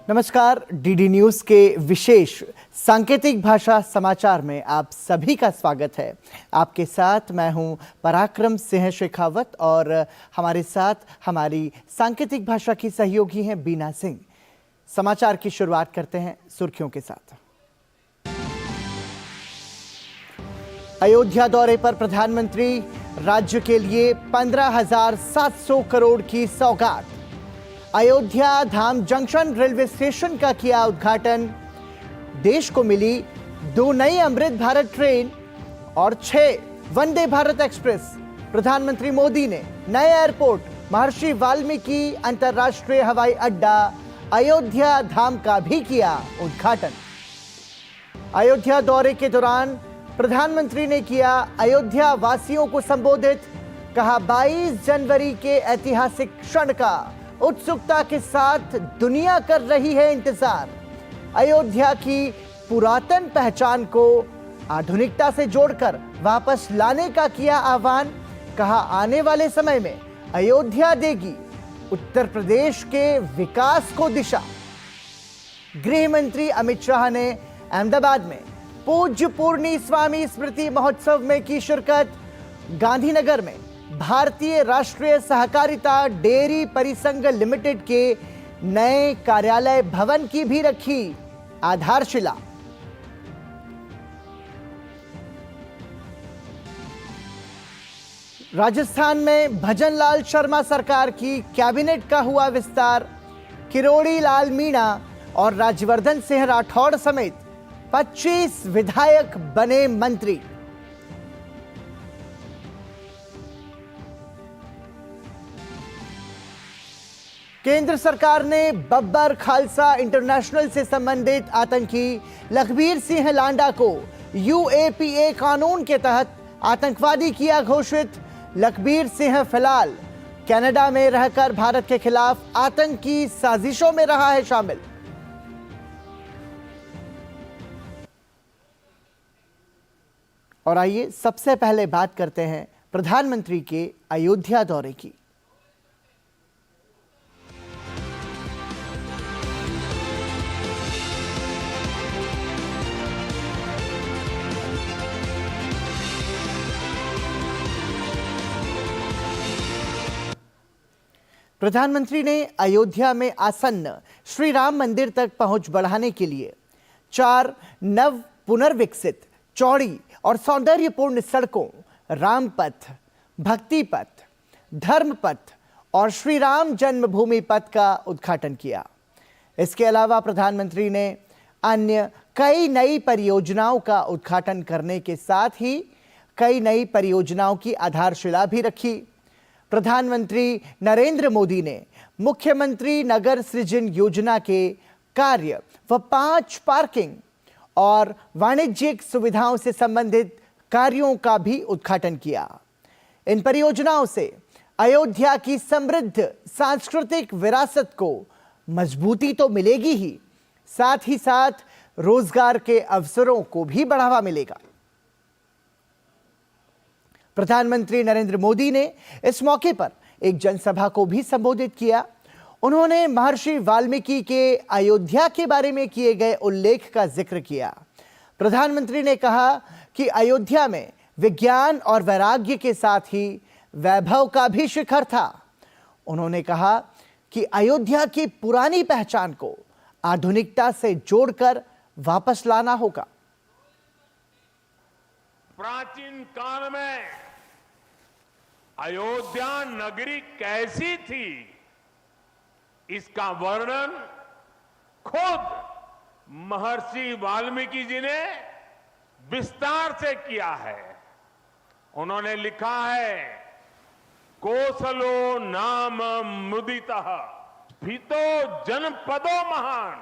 नमस्कार, DD news के विशेष सांकेतिक भाषा समाचार में आप सभी का स्वागत है। आपके साथ मैं हूं पराक्रम सिंह शेखावत और हमारे साथ हमारी सांकेतिक भाषा की सहयोगी हैं बीना सिंह। समाचार की शुरुआत करते हैं सुर्खियों के साथ। अयोध्या दौरे पर प्रधानमंत्री, राज्य के लिए 15,700 करोड़ की सौगात। अयोध्या धाम जंक्शन रेलवे स्टेशन का किया उद्घाटन। देश को मिली 2 नई अमृत भारत ट्रेन और 6 वंदे भारत एक्सप्रेस। प्रधानमंत्री मोदी ने नए एयरपोर्ट महर्षि वाल्मीकि अंतर्राष्ट्रीय हवाई अड्डा अयोध्या धाम का भी किया उद्घाटन। अयोध्या दौरे के दौरान प्रधानमंत्री ने किया अयोध्या वासियों को संबोधित। कहा, 22 जनवरी के ऐतिहासिक क्षण का उत्सुकता के साथ दुनिया कर रही है इंतजार। अयोध्या की पुरातन पहचान को आधुनिकता से जोड़कर वापस लाने का किया आह्वान। कहा, आने वाले समय में अयोध्या देगी उत्तर प्रदेश के विकास को दिशा। गृह मंत्री अमित शाह ने अहमदाबाद में पूज्य पूर्णी स्वामी स्मृति महोत्सव में की शिरकत। गांधीनगर में भारतीय राष्ट्रीय सहकारिता डेयरी परिसंघ लिमिटेड के नए कार्यालय भवन की भी रखी आधारशिला। राजस्थान में भजनलाल शर्मा सरकार की कैबिनेट का हुआ विस्तार। किरोड़ी लाल मीणा और राज्यवर्धन सिंह राठौड़ समेत 25 विधायक बने मंत्री। केंद्र सरकार ने बब्बर खालसा इंटरनेशनल से संबंधित आतंकी लखबीर सिंह लांडा को यूएपीए कानून के तहत आतंकवादी किया घोषित। लखबीर सिंह फिलहाल कनाडा में रहकर भारत के खिलाफ आतंकी साजिशों में रहा है शामिल। और आइए सबसे पहले बात करते हैं प्रधानमंत्री के अयोध्या दौरे की। प्रधानमंत्री ने अयोध्या में आसन्न श्री राम मंदिर तक पहुंच बढ़ाने के लिए 4 नव पुनर्विकसित चौड़ी और सौंदर्यपूर्ण सड़कों, रामपथ, भक्ति पथ, धर्म पथ और श्री राम जन्मभूमि पथ का उद्घाटन किया। इसके अलावा प्रधानमंत्री ने अन्य कई नई परियोजनाओं का उद्घाटन करने के साथ ही कई नई परियोजनाओं की आधारशिला भी रखी। प्रधानमंत्री नरेंद्र मोदी ने मुख्यमंत्री नगर सृजन योजना के कार्य व 5 पार्किंग और वाणिज्यिक सुविधाओं से संबंधित कार्यों का भी उद्घाटन किया। इन परियोजनाओं से अयोध्या की समृद्ध सांस्कृतिक विरासत को मजबूती तो मिलेगी ही, साथ ही साथ रोजगार के अवसरों को भी बढ़ावा मिलेगा। प्रधानमंत्री नरेंद्र मोदी ने इस मौके पर एक जनसभा को भी संबोधित किया। उन्होंने महर्षि वाल्मीकि के अयोध्या के बारे में किए गए उल्लेख का जिक्र किया। प्रधानमंत्री ने कहा कि अयोध्या में विज्ञान और वैराग्य के साथ ही वैभव का भी शिखर था। उन्होंने कहा कि अयोध्या की पुरानी पहचान को आधुनिकता से जोड़कर वापस लाना होगा। प्राचीन काल में अयोध्या नगरी कैसी थी, इसका वर्णन खुद महर्षि वाल्मीकि जी ने विस्तार से किया है। उन्होंने लिखा है, कोसलो नाम मुदितः स्फीतो जनपदो महान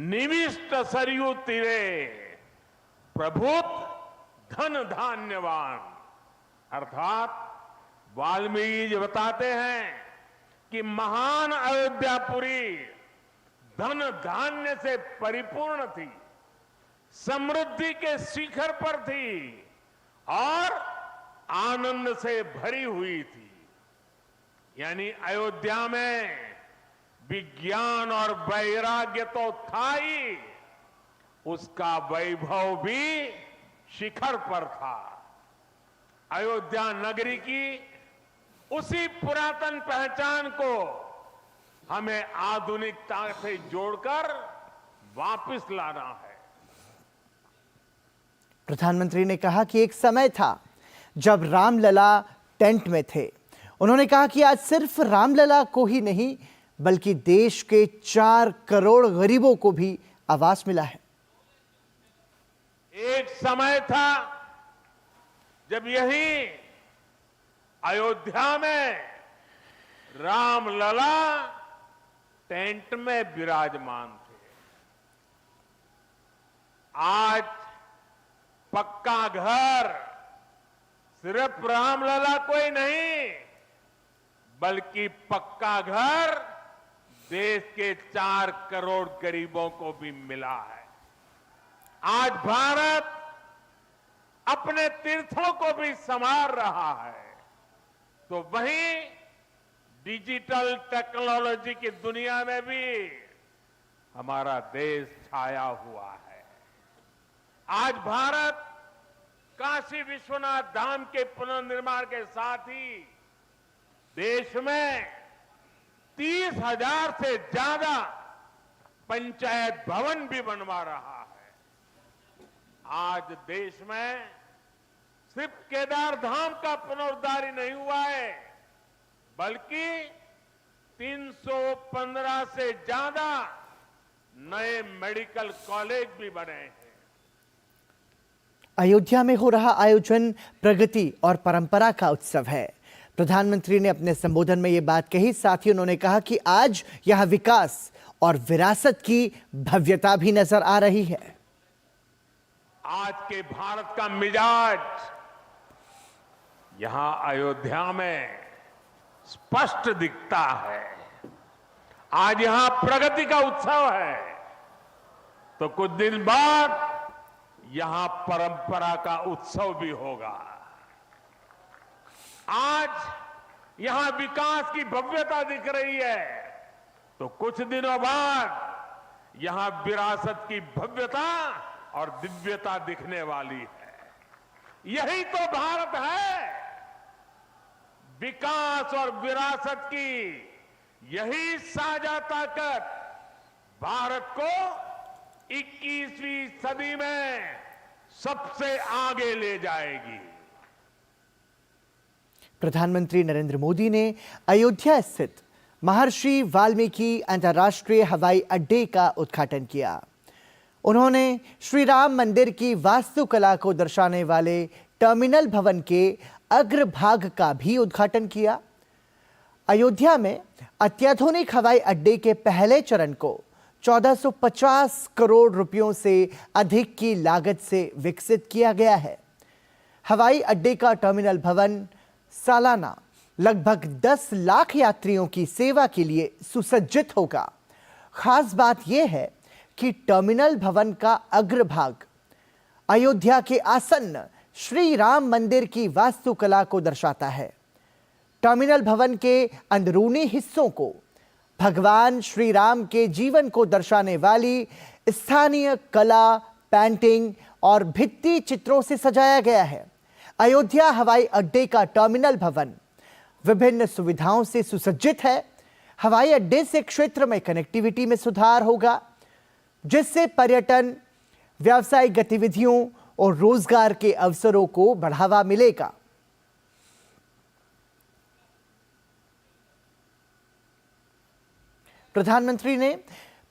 निविष्ट सरयू तीरे प्रभुत धन धान्यवान। अर्थात वाल्मीकि जी बताते हैं कि महान अयोध्यापुरी धन धान्य से परिपूर्ण थी, समृद्धि के शिखर पर थी और आनंद से भरी हुई थी। यानी अयोध्या में विज्ञान और वैराग्य तो था ही, उसका वैभव भी शिखर पर था। अयोध्या नगरी की उसी पुरातन पहचान को हमें आधुनिकता से जोड़कर वापस लाना है। प्रधानमंत्री ने कहा कि एक समय था जब रामलला टेंट में थे। उन्होंने कहा कि आज सिर्फ रामलला को ही नहीं बल्कि देश के 4 करोड़ गरीबों को भी आवास मिला है। एक समय था जब यही अयोध्या में रामलला टेंट में विराजमान थे। आज पक्का घर सिर्फ रामलला को ही नहीं बल्कि पक्का घर देश के 4 करोड़ गरीबों को भी मिला है। आज भारत अपने तीर्थों को भी संवार रहा है, तो वहीं डिजिटल टेक्नोलॉजी की दुनिया में भी हमारा देश छाया हुआ है। आज भारत काशी विश्वनाथ धाम के पुनर्निर्माण के साथ ही देश में 30,000 से ज्यादा पंचायत भवन भी बनवा रहा है। आज देश में सिर्फ केदार धाम का पुनरुद्धार ही नहीं हुआ है बल्कि 315 से ज्यादा नए मेडिकल कॉलेज भी बने हैं। अयोध्या में हो रहा आयोजन प्रगति और परंपरा का उत्सव है। प्रधानमंत्री ने अपने संबोधन में यह बात कही। साथ ही उन्होंने कहा कि आज यह विकास और विरासत की भव्यता भी नजर आ रही है। आज के भारत का मिजाज यहां अयोध्या में स्पष्ट दिखता है। आज यहां प्रगति का उत्सव है तो कुछ दिन बाद यहां परंपरा का उत्सव भी होगा। आज यहां विकास की भव्यता दिख रही है तो कुछ दिनों बाद यहां विरासत की भव्यता और दिव्यता दिखने वाली है। यही तो भारत है। विकास और विरासत की यही साझा ताकत भारत को 21वीं सदी में सबसे आगे ले जाएगी। प्रधानमंत्री नरेंद्र मोदी ने अयोध्या स्थित महर्षि वाल्मीकि अंतर्राष्ट्रीय हवाई अड्डे का उद्घाटन किया। उन्होंने श्री राम मंदिर की वास्तुकला को दर्शाने वाले टर्मिनल भवन के अग्रभाग का भी उद्घाटन किया। अयोध्या में अत्याधुनिक हवाई अड्डे के पहले चरण को 1450 करोड़ रुपयों से अधिक की लागत से विकसित किया गया है। हवाई अड्डे का टर्मिनल भवन सालाना लगभग 10 लाख यात्रियों की सेवा के लिए सुसज्जित होगा। खास बात यह है कि टर्मिनल भवन का अग्रभाग अयोध्या के आसन्न श्री राम मंदिर की वास्तुकला को दर्शाता है। टर्मिनल भवन के अंदरूनी हिस्सों को भगवान श्री राम के जीवन को दर्शाने वाली स्थानीय कला, पेंटिंग और भित्ति चित्रों से सजाया गया है। अयोध्या हवाई अड्डे का टर्मिनल भवन विभिन्न सुविधाओं से सुसज्जित है। हवाई अड्डे से क्षेत्र में कनेक्टिविटी में सुधार होगा, जिससे पर्यटन, व्यावसायिक गतिविधियों और रोजगार के अवसरों को बढ़ावा मिलेगा। प्रधानमंत्री ने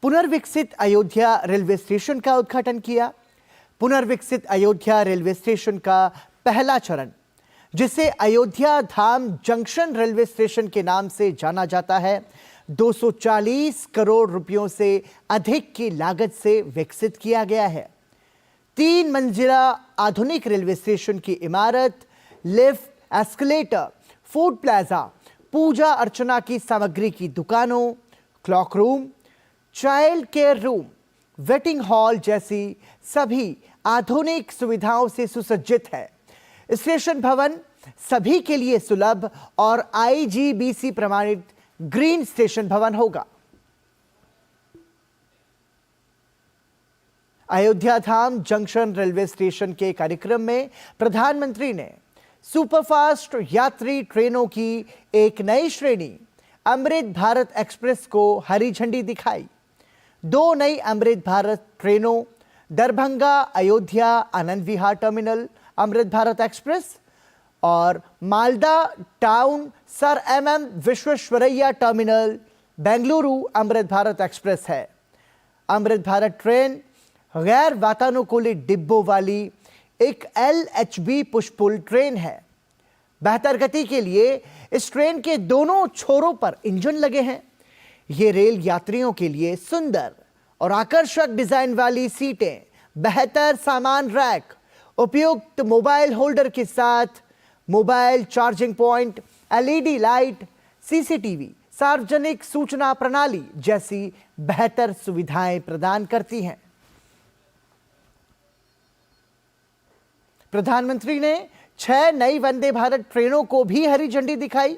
पुनर्विकसित अयोध्या रेलवे स्टेशन का उद्घाटन किया। पुनर्विकसित अयोध्या रेलवे स्टेशन का पहला चरण, जिसे अयोध्या धाम जंक्शन रेलवे स्टेशन के नाम से जाना जाता है, 240 करोड़ रुपयों से अधिक की लागत से विकसित किया गया है। 3 मंजिला आधुनिक रेलवे स्टेशन की इमारत, लिफ्ट, एस्केलेटर, फूड प्लाजा, पूजा अर्चना की सामग्री की दुकानों, clock room, child care room, waiting hall जैसी सभी आधुनिक सुविधाओं से सुसज्जित है। स्टेशन भवन सभी के लिए सुलभ और IGBC प्रमाणित ग्रीन स्टेशन भवन होगा। अयोध्या धाम जंक्शन रेलवे स्टेशन के कार्यक्रम में प्रधानमंत्री ने सुपरफास्ट यात्री ट्रेनों की एक नई श्रेणी अमृत भारत एक्सप्रेस को हरी झंडी दिखाई। 2 नई अमृत भारत ट्रेनों दरभंगा अयोध्या आनंद विहार टर्मिनल अमृत भारत एक्सप्रेस और Malda town sir MM Visvesvaraya terminal Bengaluru Amrit Bharat express है। अमृत भारत ट्रेन गैर वातानुकूलित डिब्बों वाली एक LHB पुष्पुल ट्रेन है। बेहतर गति के लिए इस ट्रेन के दोनों छोरों पर इंजन लगे हैं। ये रेल यात्रियों के लिए सुंदर और आकर्षक डिजाइन वाली सीटें, बेहतर सामान रैक, उपयुक्त मोबाइल होल्डर के साथ mobile charging point, LED light, CCTV, सार्वजनिक सूचना प्रणाली जैसी बेहतर सुविधाएं प्रदान करती हैं। प्रधानमंत्री ने 6 नई वंदे भारत ट्रेनों को भी हरी झंडी दिखाई।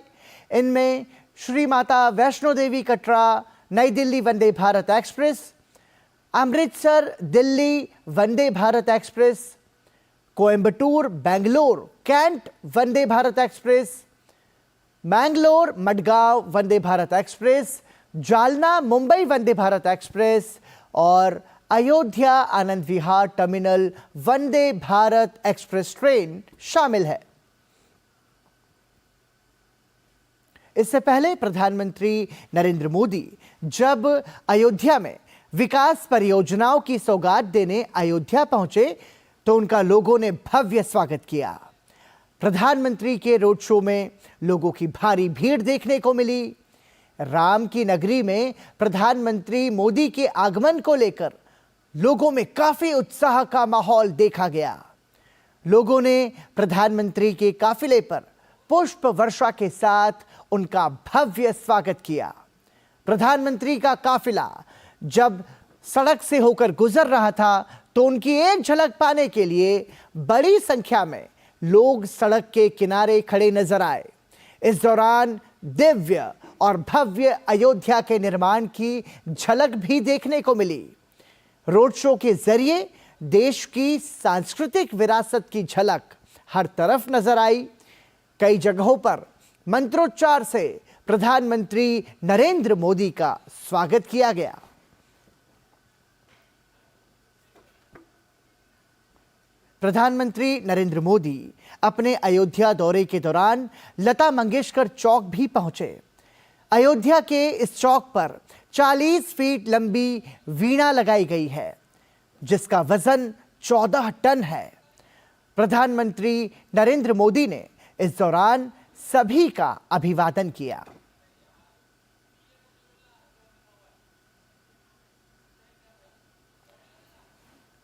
इनमें श्री माता वैष्णो देवी कटरा नई Delhi Vande Bharat express, Amritsar Delhi Vande Bharat express, Coimbatore Bangalore cantt Vande Bharat express, Mangalore Madgaon Vande Bharat express, Jalna Mumbai Vande Bharat express और Ayodhya Anand Vihar terminal Vande Bharat express train शामिल है। इससे पहले प्रधानमंत्री नरेंद्र मोदी जब अयोध्या में विकास परियोजनाओं की सौगात देने अयोध्या पहुंचे तो उनका लोगों ने भव्य स्वागत किया। प्रधानमंत्री के रोड शो में लोगों की भारी भीड़ देखने को मिली। राम की नगरी में प्रधानमंत्री मोदी के आगमन को लेकर लोगों में काफी उत्साह का माहौल देखा गया। लोगों ने प्रधानमंत्री के काफिले पर पुष्प वर्षा के साथ उनका भव्य स्वागत किया। प्रधानमंत्री का काफिला जब सड़क से होकर गुजर रहा था तो उनकी एक झलक पाने के लिए बड़ी संख्या में लोग सड़क के किनारे खड़े नजर आए। इस दौरान दिव्य और भव्य अयोध्या के निर्माण की झलक भी देखने को मिली। रोड शो के जरिए देश की सांस्कृतिक विरासत की झलक हर तरफ नजर आई। कई जगहों पर मंत्रोच्चार से प्रधानमंत्री नरेंद्र मोदी का स्वागत किया गया। प्रधानमंत्री नरेंद्र मोदी अपने अयोध्या दौरे के दौरान लता मंगेशकर चौक भी पहुंचे। अयोध्या के इस चौक पर 40 फीट लंबी वीणा लगाई गई है जिसका वजन 14 टन है। प्रधानमंत्री नरेंद्र मोदी ने इस दौरान सभी का अभिवादन किया।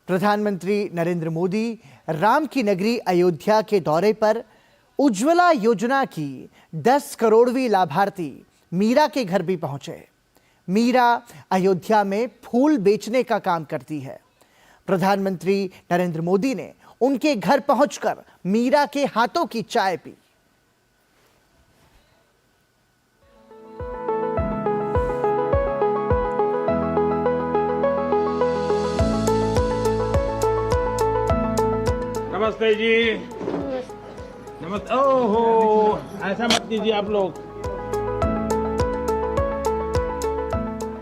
प्रधानमंत्री नरेंद्र मोदी राम की नगरी अयोध्या के दौरे पर उज्ज्वला योजना की 10 करोड़वीं लाभार्थी मीरा के घर भी पहुंचे। मीरा अयोध्या में फूल बेचने का काम करती है। प्रधानमंत्री नरेंद्र मोदी ने उनके घर पहुंचकर मीरा के हाथों की चाय पी। नमस्ते जी। नमस्ते। ओहो, ऐसा मत कीजिए आप लोग।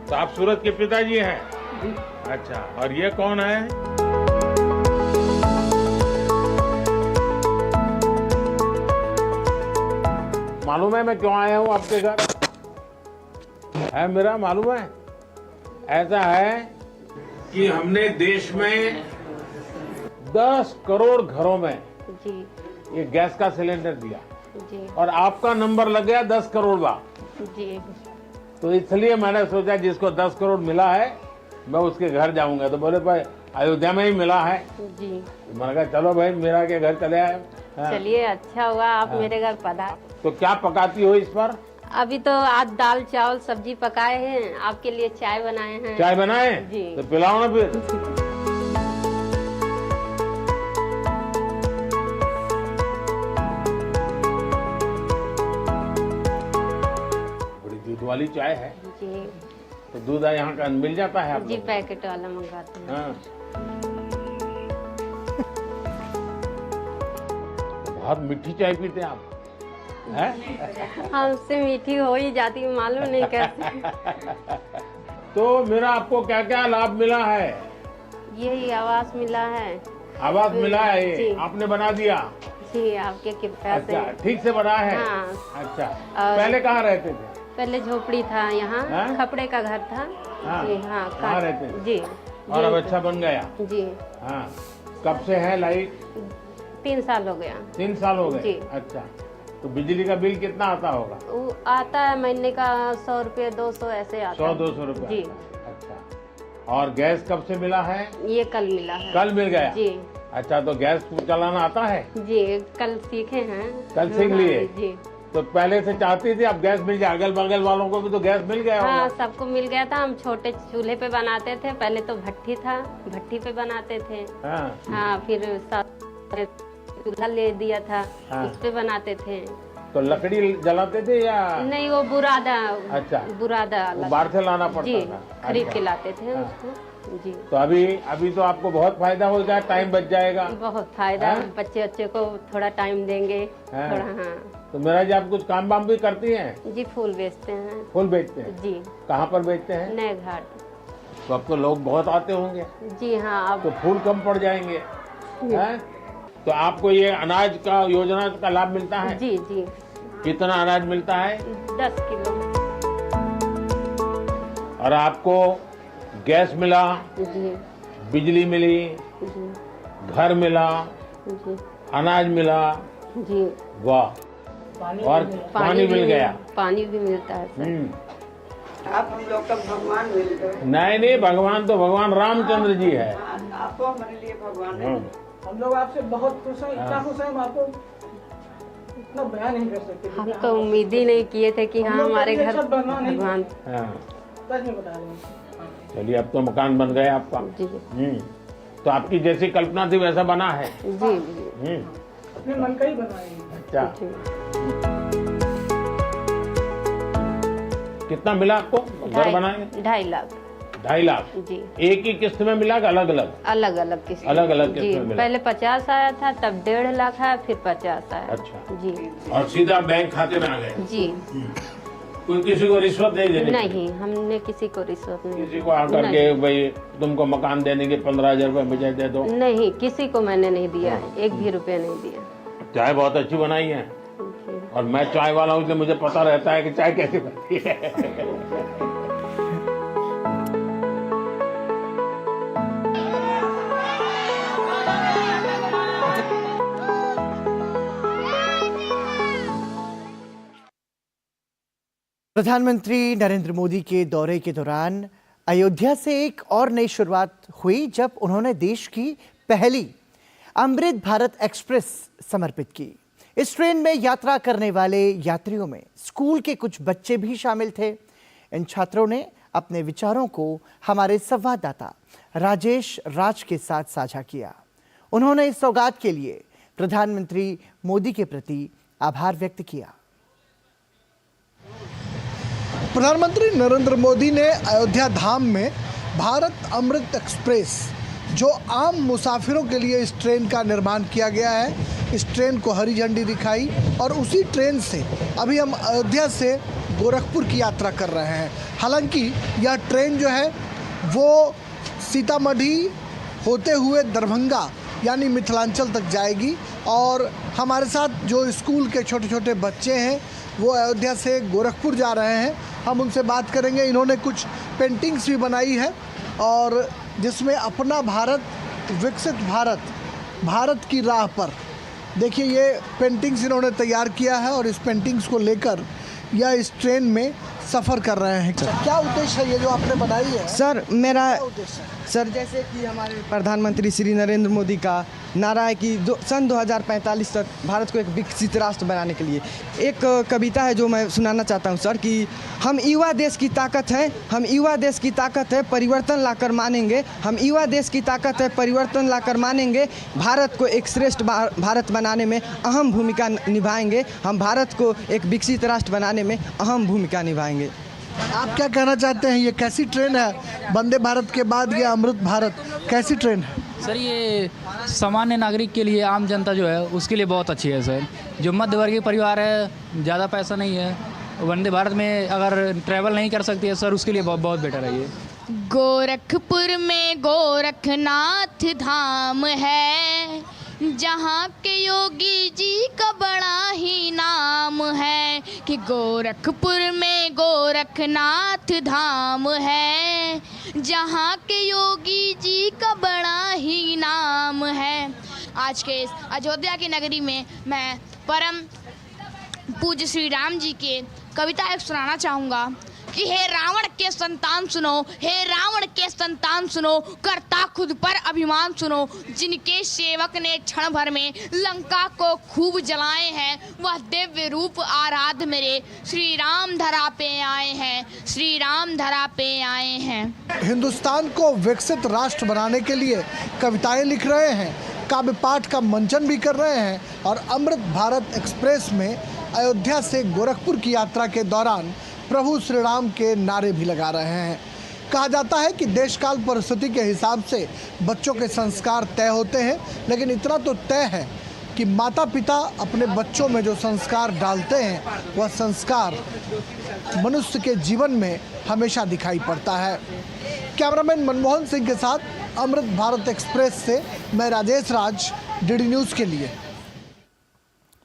तो आप सूरज के पिताजी हैं? अच्छा, और ये कौन है? मालूम है मैं क्यों आया हूँ आपके घर? है मेरा मालूम है? ऐसा है कि हमने देश में 10 करोड़ घरों में जी ये गैस का सिलेंडर दिया जी और आपका नंबर लग गया 10 करोड़ बा। जी तो इसलिए मैंने सोचा जिसको 10 करोड़ मिला है मैं उसके घर जाऊंगा। तो बोले भाई अयोध्या में ही मिला है। जी तो मैंने कहा चलो भाई मेरा के घर चले आए। हाँ। चलिए, अच्छा हुआ आप मेरे घर पधार। तो क्या पकाती हो इस पर? अभी तो आज दाल चावल सब्जी पकाए हैं, आपके लिए चाय बनाए हैं। चाय बनाए? जी। तो पिलाओ ना फिर। दूध वाली चाय है। जी तो दूध यहाँ का मिल जाता है आप जी, लोगों को? पैकेट वाला मंगाते हैं। हाँ। बहुत मीठी चाय पीते हैं आप, हैं? हमसे मीठी हो ही जाती, मालूम नहीं कैसे। तो मेरा आपको क्या क्या लाभ मिला है? यही आवास मिला है। आवास मिला है, जी। आपने बना दिया? जी, आपके कृपया से। अच्छा, ठीक से बना है? हाँ। अच्छा, और- पहले कहाँ रहते थे? पहले झोपड़ी था यहाँ, हाँ? खपड़े का घर था। हाँ, जी हाँ, वहाँ रहते थे? जी। और अब जी, अच्छा बन गया? जी, हाँ, कब से है लाइट? 3 साल हो गया। 3 साल हो गए? जी। अच्छा, तो बिजली का बिल कितना आता होगा? वो आता है महीने का 100 रुपये, 200 ऐसे आता है। 100-200 रुपए? जी। अच्छा, और गैस कब से मिला है? ये कल मिला है। कल मिल गया? जी। अच्छा, तो गैस चलाना आता है? जी, कल सीखे हैं। कल सीख हाँ, लिए? जी। तो पहले से चाहती थी अब गैस मिल जाए, अगल बगल वालों को भी तो गैस मिल गया हाँ, होगा? सबको मिल गया था। हम छोटे चूल्हे पे बनाते थे, पहले तो भट्ठी था, भट्ठी पे बनाते थे। हाँ, हाँ, फिर चूल्हा ले दिया था, हाँ। उस पे बनाते थे। तो लकड़ी जलाते थे या? नहीं, वो बुरादा। अच्छा। बुरादा वो अलग। बाहर से लाना पड़ता जी, था? खरीद अच्छा। के लाते थे हाँ। उसको। जी, तो अभी तो आपको बहुत फायदा हो गया, टाइम बच जाएगा। बहुत फायदा। हाँ? बच्चे को थोड़ा टाइम देंगे। हाँ। थोड़ा, हाँ। तो मेरा जी आप कुछ काम वाम भी करती हैं? जी, फूल बेचते हैं। फूल बेचते हैं? जी, कहाँ पर बेचते हैं? नए घाट। तो अब तो लोग बहुत आते होंगे, जी हाँ, अब तो फूल कम पड़ जाएंगे, हैं? तो आपको ये अनाज का योजना का लाभ मिलता है? जी, जी, कितना अनाज मिलता है? 10 किलो। और आपको गैस मिला, जी, बिजली मिली, जी, घर मिला, जी, अनाज मिला, जी। वाह, और पानी मिल भी गया। पानी भी मिलता है सर। आप हम लोग का भगवान मिल गए। नहीं, भगवान तो भगवान रामचंद्र जी है। आपको हमारे लिए भगवान है। हम लोग आपसे बहुत खुश हैं, इतना खुश हैं हम आपको इतना बयान नहीं कर सकते। हम तो उम्मीद ही नहीं किए थे कि हाँ, हमारे घर सब बनवा नहीं। भगवान। हाँ, सच में बता रहे हैं। चलिए अब तो मकान बन गया आपका। जी, तो आपकी जैसी कल्पना थी वैसा बना है। जी, जी, अपने मन का ही बनाए हैं। अच्छा, जी। कितना मिला आपको घर बनाए? 2.5 लाख। 2.5 लाख? जी, एक ही किस्त में मिला कि अलग अलग? अलग अलग किस्त। अलग-अलग किस्त जी, में मिला। पहले 50 आया था, तब 1.5 लाख आया, फिर 50 आया। अच्छा। जी, और सीधा बैंक खाते में आ गए? जी। कोई किसी को रिश्वत नहीं देनी? नहीं, हमने किसी को रिश्वत नहीं किसी को आकर के भाई तुमको मकान देने के 15,000 रुपए मुझे दे दो? नहीं, किसी को मैंने नहीं दिया है, 1 भी रुपया नहीं दिया। चाय बहुत अच्छी बनाई है, जी। और मैं चाय वाला हूँ इसलिए मुझे पता रहता है कि चाय कैसी बनती है। प्रधानमंत्री नरेंद्र मोदी के दौरे के दौरान अयोध्या से एक और नई शुरुआत हुई जब उन्होंने देश की पहली अमृत भारत एक्सप्रेस समर्पित की। इस ट्रेन में यात्रा करने वाले यात्रियों में स्कूल के कुछ बच्चे भी शामिल थे। इन छात्रों ने अपने विचारों को हमारे संवाददाता राजेश राज के साथ साझा किया। उन्होंने इस सौगात के लिए प्रधानमंत्री मोदी के प्रति आभार व्यक्त किया। प्रधानमंत्री नरेंद्र मोदी ने अयोध्या धाम में भारत अमृत एक्सप्रेस, जो आम मुसाफिरों के लिए इस ट्रेन का निर्माण किया गया है, इस ट्रेन को हरी झंडी दिखाई और उसी ट्रेन से अभी हम अयोध्या से गोरखपुर की यात्रा कर रहे हैं। हालांकि यह ट्रेन जो है वो सीतामढ़ी होते हुए दरभंगा यानी मिथिलांचल तक जाएगी और हमारे साथ जो स्कूल के छोटे छोटे बच्चे हैं वो अयोध्या से गोरखपुर जा रहे हैं। हम उनसे बात करेंगे। इन्होंने कुछ पेंटिंग्स भी बनाई है और जिसमें अपना भारत विकसित भारत, भारत की राह पर, देखिए ये पेंटिंग्स इन्होंने तैयार किया है और इस पेंटिंग्स को लेकर यह इस ट्रेन में सफ़र कर रहे हैं। क्या उद्देश्य है ये जो आपने बनाई है? सर मेरा क्या उद्देश्य है? सर जैसे कि हमारे प्रधानमंत्री श्री नरेंद्र मोदी का नारा है कि सन 2045 तक भारत को एक विकसित राष्ट्र बनाने के लिए एक कविता है जो मैं सुनाना चाहता हूं सर, कि हम युवा देश की ताकत हैं, हम युवा देश की ताकत है, परिवर्तन लाकर मानेंगे, हम युवा देश की ताकत है, परिवर्तन लाकर मानेंगे, भारत को एक श्रेष्ठ भारत बनाने में अहम भूमिका निभाएंगे, हम भारत को एक विकसित राष्ट्र बनाने में अहम भूमिका निभाएंगे। आप क्या कहना चाहते हैं? ये कैसी ट्रेन है? वंदे भारत के बाद ये अमृत भारत कैसी ट्रेन है? सर ये सामान्य नागरिक के लिए, आम जनता जो है उसके लिए बहुत अच्छी है सर। जो मध्यवर्गीय परिवार है, ज़्यादा पैसा नहीं है, वंदे भारत में अगर ट्रैवल नहीं कर सकती है सर, उसके लिए बहुत बेटर है ये। गोरखपुर में गोरखनाथ धाम है, जहाँ के योगी जी का बड़ा ही नाम है। कि गोरखपुर में गोरखनाथ धाम है, जहाँ के योगी जी का बड़ा ही नाम है। आज के इस अयोध्या की नगरी में मैं परम पूज्य श्री राम जी के कविता एक सुनाना चाहूँगा कि हे रावण के संतान सुनो, हे रावण के संतान सुनो, करता खुद पर अभिमान सुनो। जिनके सेवक ने क्षण भर में लंका को खूब जलाए हैं, वह दिव्य रूप आराध्य मेरे श्री राम धरा पे आए हैं, श्री राम धरा पे आए हैं। हिंदुस्तान को विकसित राष्ट्र बनाने के लिए कविताएं लिख रहे हैं, काव्य पाठ का मंचन भी कर रहे हैं और अमृत भारत एक्सप्रेस में अयोध्या से गोरखपुर की यात्रा के दौरान प्रभु श्री राम के नारे भी लगा रहे हैं। कहा जाता है कि देशकाल परिस्थिति के हिसाब से बच्चों के संस्कार तय होते हैं, लेकिन इतना तो तय है कि माता पिता अपने बच्चों में जो संस्कार डालते हैं वह संस्कार मनुष्य के जीवन में हमेशा दिखाई पड़ता है। कैमरामैन मनमोहन सिंह के साथ अमृत भारत एक्सप्रेस से मैं राजेश राज, डीडी न्यूज़ के लिए।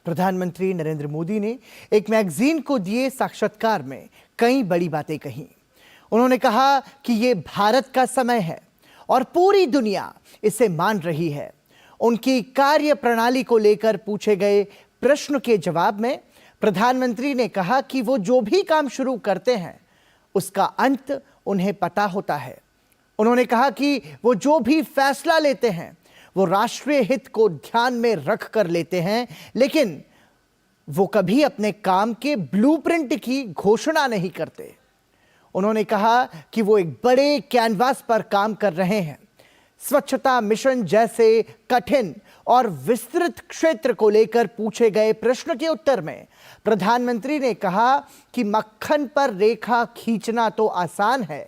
प्रधानमंत्री नरेंद्र मोदी ने एक मैगजीन को दिए साक्षात्कार में कई बड़ी बातें कही। उन्होंने कहा कि ये भारत का समय है और पूरी दुनिया इसे मान रही है। उनकी कार्य प्रणाली को लेकर पूछे गए प्रश्न के जवाब में प्रधानमंत्री ने कहा कि वो जो भी काम शुरू करते हैं उसका अंत उन्हें पता होता है। उन्होंने कहा कि वो जो भी फैसला लेते हैं वो राष्ट्रीय हित को ध्यान में रख कर लेते हैं, लेकिन वो कभी अपने काम के ब्लूप्रिंट की घोषणा नहीं करते। उन्होंने कहा कि वो एक बड़े कैनवास पर काम कर रहे हैं। स्वच्छता मिशन जैसे कठिन और विस्तृत क्षेत्र को लेकर पूछे गए प्रश्न के उत्तर में प्रधानमंत्री ने कहा कि मक्खन पर रेखा खींचना तो आसान है,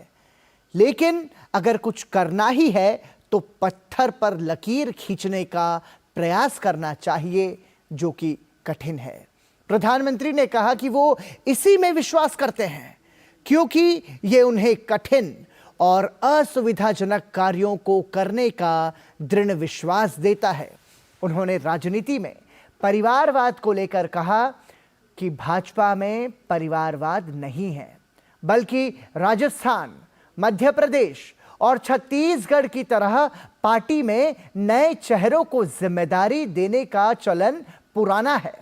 लेकिन अगर कुछ करना ही है तो पत्थर पर लकीर खींचने का प्रयास करना चाहिए, जो कि कठिन है। प्रधानमंत्री ने कहा कि वो इसी में विश्वास करते हैं क्योंकि ये उन्हें कठिन और असुविधाजनक कार्यों को करने का दृढ़ विश्वास देता है। उन्होंने राजनीति में परिवारवाद को लेकर कहा कि भाजपा में परिवारवाद नहीं है, बल्कि राजस्थान, मध्य प्रदेश और छत्तीसगढ़ की तरह पार्टी में नए चेहरों को जिम्मेदारी देने का चलन पुराना है,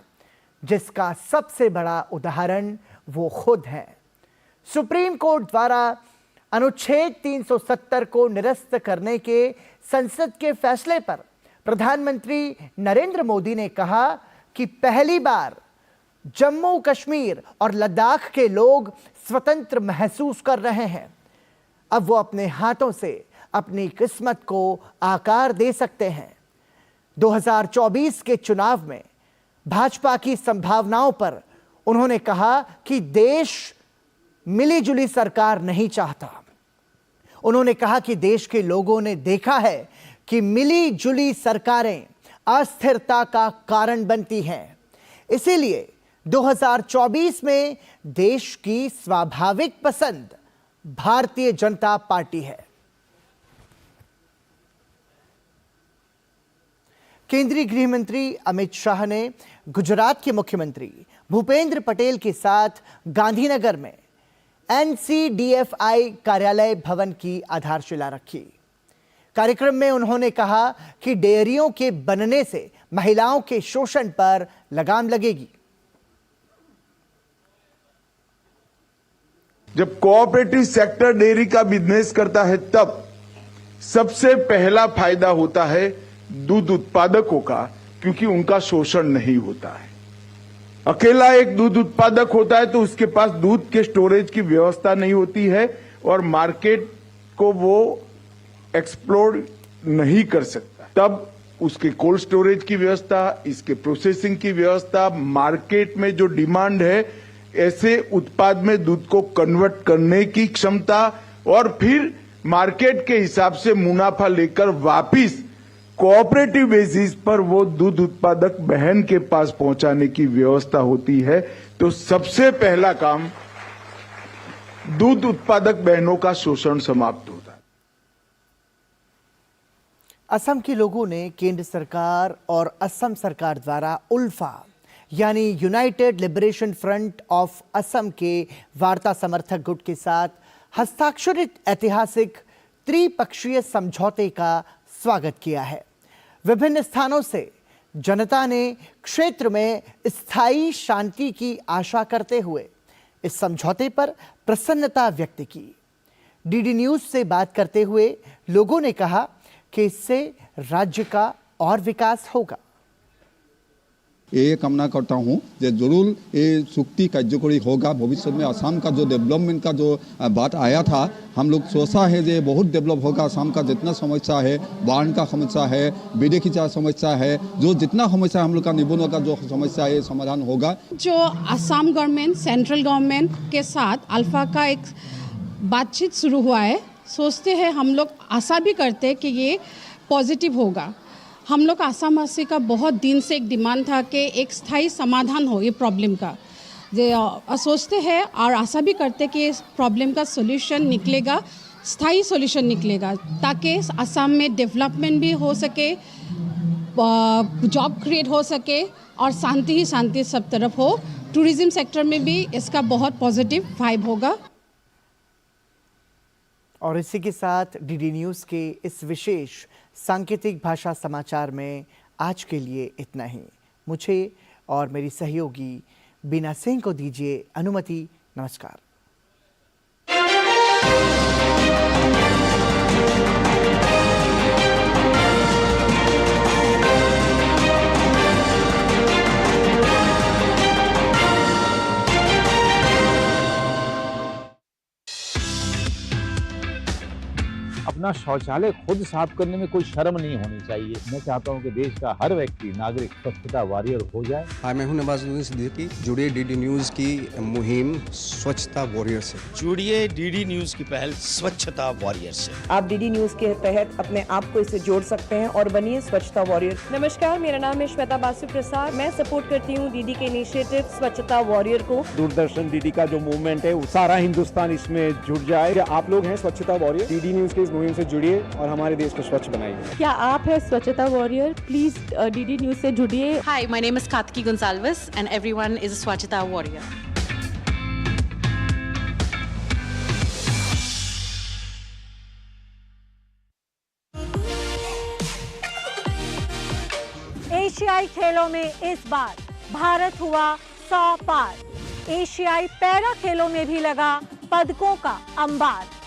जिसका सबसे बड़ा उदाहरण वो खुद हैं। सुप्रीम कोर्ट द्वारा अनुच्छेद 370 को निरस्त करने के संसद के फैसले पर प्रधानमंत्री नरेंद्र मोदी ने कहा कि पहली बार जम्मू कश्मीर और लद्दाख के लोग स्वतंत्र महसूस कर रहे हैं। अब वो अपने हाथों से अपनी किस्मत को आकार दे सकते हैं। 2024 के चुनाव में भाजपा की संभावनाओं पर उन्होंने कहा कि देश मिलीजुली सरकार नहीं चाहता। उन्होंने कहा कि देश के लोगों ने देखा है कि मिलीजुली सरकारें अस्थिरता का कारण बनती हैं। इसीलिए 2024 में देश की स्वाभाविक पसंद भारतीय जनता पार्टी है। केंद्रीय गृह मंत्री अमित शाह ने गुजरात के मुख्यमंत्री भूपेंद्र पटेल के साथ गांधीनगर में NCDFI कार्यालय भवन की आधारशिला रखी। कार्यक्रम में उन्होंने कहा कि डेयरियों के बनने से महिलाओं के शोषण पर लगाम लगेगी। जब कोऑपरेटिव सेक्टर डेयरी का बिजनेस करता है तब सबसे पहला फायदा होता है दूध उत्पादकों का, क्योंकि उनका शोषण नहीं होता है। अकेला एक दूध उत्पादक होता है तो उसके पास दूध के स्टोरेज की व्यवस्था नहीं होती है और मार्केट को वो एक्सप्लोर नहीं कर सकता। तब उसके कोल्ड स्टोरेज की व्यवस्था, इसके प्रोसेसिंग की व्यवस्था, मार्केट में जो डिमांड है ऐसे उत्पाद में दूध को कन्वर्ट करने की क्षमता और फिर मार्केट के हिसाब से मुनाफा लेकर वापिस कोऑपरेटिव बेसिस पर वो दूध उत्पादक बहन के पास पहुंचाने की व्यवस्था होती है, तो सबसे पहला काम दूध उत्पादक बहनों का शोषण समाप्त होता है। असम के लोगों ने केंद्र सरकार और असम सरकार द्वारा उल्फा यानी United liberation front of Assam के वार्ता समर्थक गुट के साथ हस्ताक्षरित ऐतिहासिक त्रिपक्षीय समझौते का स्वागत किया है। विभिन्न स्थानों से जनता ने क्षेत्र में स्थायी शांति की आशा करते हुए इस समझौते पर प्रसन्नता व्यक्त की। डीडी न्यूज से बात करते हुए लोगों ने कहा कि इससे राज्य का और विकास होगा। ये कामना करता हूँ कि जरूर ये चुक्ति कार्यकरी होगा। भविष्य में असम का जो डेवलपमेंट का जो बात आया था, हम लोग सोचा है कि बहुत डेवलप होगा। असम का जितना समस्या है, बाढ़ का समस्या है, विदेशी का समस्या है, जो जितना समस्या हम लोग का निबंधों का जो समस्या है समाधान होगा। जो असम गवर्नमेंट सेंट्रल गवर्नमेंट के साथ अल्फा का एक बातचीत शुरू हुआ है, सोचते हैं हम लोग आशा भी करते हैं कि ये पॉजिटिव होगा। हम लोग आसामवासी का बहुत दिन से एक डिमांड था कि एक स्थायी समाधान हो ये प्रॉब्लम का। सोचते हैं और आशा भी करते कि इस प्रॉब्लम का सोल्यूशन निकलेगा, स्थायी सोल्यूशन निकलेगा, ताकि असम में डेवलपमेंट भी हो सके, जॉब क्रिएट हो सके और शांति ही शांति सब तरफ हो। टूरिज्म सेक्टर में भी इसका बहुत पॉजिटिव वाइब होगा। और इसी के साथ डीडी न्यूज़ के इस विशेष सांकेतिक भाषा समाचार में आज के लिए इतना ही। मुझे और मेरी सहयोगी बीना सिंह को दीजिए अनुमति। नमस्कार। अपना शौचालय खुद साफ करने में कोई शर्म नहीं होनी चाहिए। मैं चाहता हूं कि देश का हर व्यक्ति नागरिक स्वच्छता वॉरियर हो जाए। हाय, मैं हूं नवाजुद्दीन सिद्दीकी। जुड़िए डीडी न्यूज की मुहिम स्वच्छता वॉरियर से। जुड़िए डीडी न्यूज की पहल स्वच्छता वॉरियर से। आप डीडी न्यूज के तहत अपने आप को इससे जोड़ सकते हैं और बनिए स्वच्छता वॉरियर। नमस्कार, मेरा नाम है श्वेता बासु प्रसाद। मैं सपोर्ट करती हूँ दीदी के इनिशिएटिव स्वच्छता वॉरियर को। दूरदर्शन डीडी का जो मूवमेंट है, सारा हिंदुस्तान इसमें जुड़ जाए। आप लोग हैं स्वच्छता वॉरियर, डीडी न्यूज के इस मुहिम से जुड़िए और हमारे देश को स्वच्छ बनाइए। क्या आप है स्वच्छता वॉरियर? प्लीज डीडी न्यूज से जुड़िए। Hi, my name is Kartiki Gonsalves and everyone is a swachhata warrior. एशियाई खेलों में इस बार भारत हुआ 100 पार। एशियाई पैरा खेलों में भी लगा पदकों का अंबार।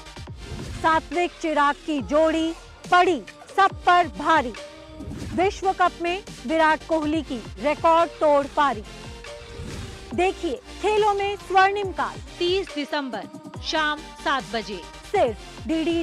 सात्विक चिराग की जोड़ी पड़ी सब पर भारी। विश्व कप में विराट कोहली की रिकॉर्ड तोड़ पारी। देखिए खेलों में स्वर्णिम काल 30 दिसंबर शाम 7 बजे सिर्फ डीडी